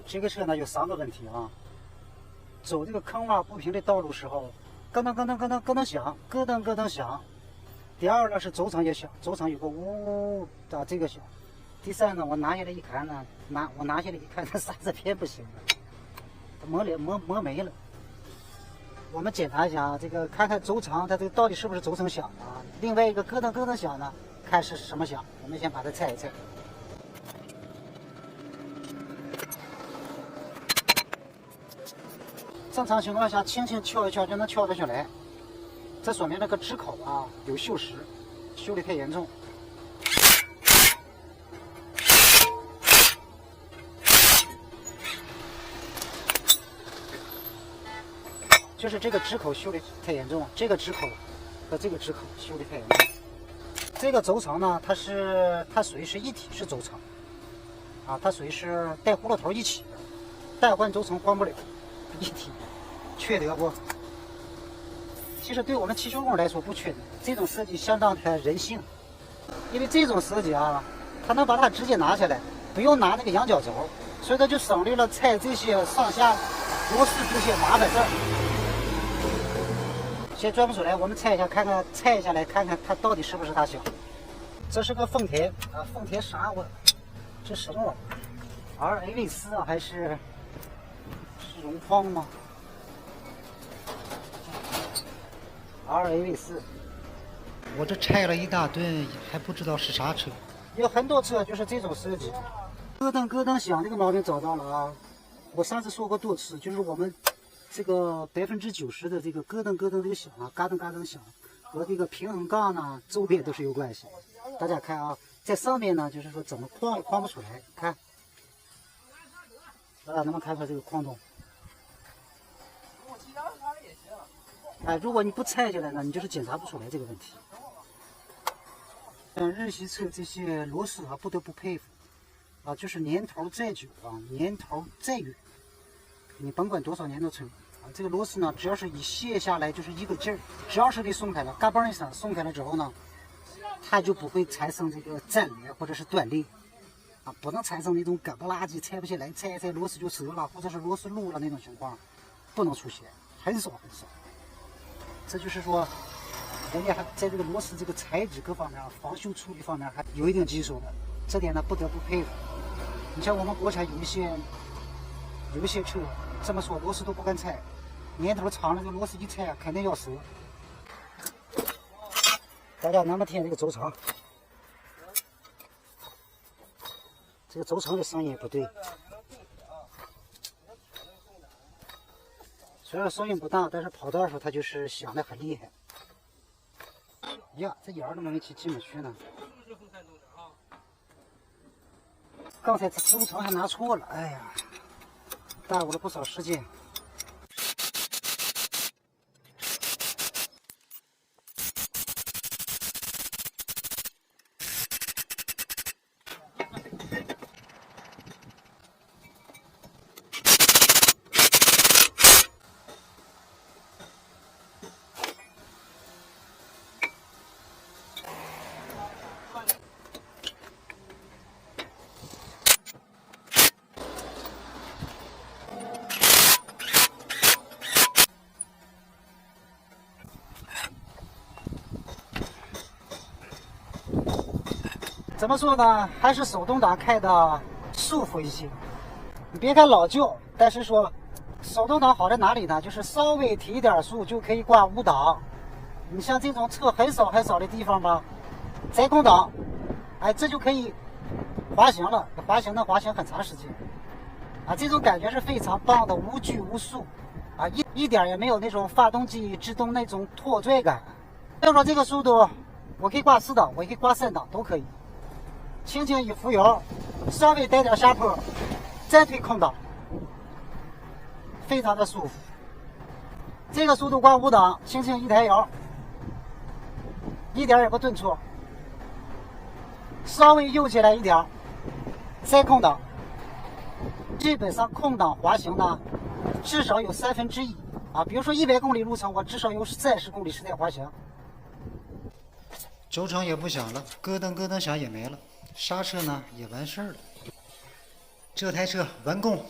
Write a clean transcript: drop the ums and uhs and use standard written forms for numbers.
这个车呢有3个问题啊。走这个坑洼不平的道路时候，咯噔咯噔咯噔咯噔响，咯噔咯噔响。第二呢是轴承也响，轴承有个呜的这个响。第三呢，我拿下来一看呢，我拿下来一看，它刹车片不行了，它磨没了。我们检查一下啊，这个看看轴承，它这个到底是不是轴承响啊？另外一个咯噔咯噔响呢，看是什么响。我们先把它拆一拆。正常情况下，轻轻敲一敲就能敲得下来，这说明那个支口啊有锈蚀，锈得太严重。就是这个支口锈得太严重，这个支口和这个支口锈得太严重。这个轴承呢，它属于是一体式轴承啊，它属于是带葫芦头一起的，代换轴承换不了，一体。缺德不？其实对我们汽修工来说不缺德，这种设计相当的人性。因为这种设计啊，它能把它直接拿下来，不用拿那个羊角轴，所以它就省略了拆这些上下螺丝这些麻烦事儿。先转不出来，我们拆一下看看，拆下来看看它到底是不是它响。这是个丰田啊，丰田啥这什么玩意儿 ？RAV4 啊，还是荣放吗？RAV4，我这拆了一大堆，还不知道是啥车。有很多车就是这种设计，咯噔咯噔响，这个毛病找到了啊！我上次说过多次，就是我们这个90%的这个咯噔咯噔这个响啊，嘎噔嘎噔响，和这个平衡杠呢周边都是有关系。大家看啊，在上面呢，就是说怎么框也框不出来，看，大家能不能看出来这个框洞？哎，如果你不拆下来呢，你就是检查不出来这个问题。像日系车这些螺丝啊，不得不佩服啊，就是年头再久啊，年头再远，你甭管多少年的车啊，这个螺丝呢，只要是一卸下来就是一个劲儿，只要是给松开了，嘎嘣一声松开了之后呢，它就不会产生这个粘连或者是断裂啊，不能产生那种干不拉几拆不下来，拆一拆螺丝就折了，或者是螺丝撸了那种情况，不能出现，很少很少。这就是说，人家还在这个螺丝这个材质各方面、防锈处理方面还有一定技术的，这点呢不得不佩服。你像我们国产有一些车，这么说螺丝都不敢拆，年头长了这个螺丝一拆肯定要折。大家能不能听见这个轴承？这个轴承的声音也不对。虽然声音不大，但是跑道的时候它就是响得很厉害。呀，这眼儿怎么没进不去呢？刚才这轴承还拿错了，哎呀，耽误了不少时间。怎么说呢？还是手动挡开的舒服一些。你别看老旧，但是说手动挡好在哪里呢？就是稍微提点速就可以挂5档。你像这种车很少很少的地方吧，在空档，哎，这就可以滑行了。滑行能滑行很长时间啊，这种感觉是非常棒的，无拘无束啊，一点也没有那种发动机制动那种拖拽感。要说这个速度，我可以挂4档，我也可以挂3档，都可以。轻轻一扶油，稍微带点下坡，再推空档，非常的舒服。这个速度挂5档，轻轻一抬油，一点也不顿挫，稍微右起来一点，再空档，基本上空档滑行呢，至少有1/3啊。比如说100公里路程，我至少有30公里是在滑行。轴承也不响了，咯噔咯噔响也没了。刹车呢也完事儿了，这台车完工。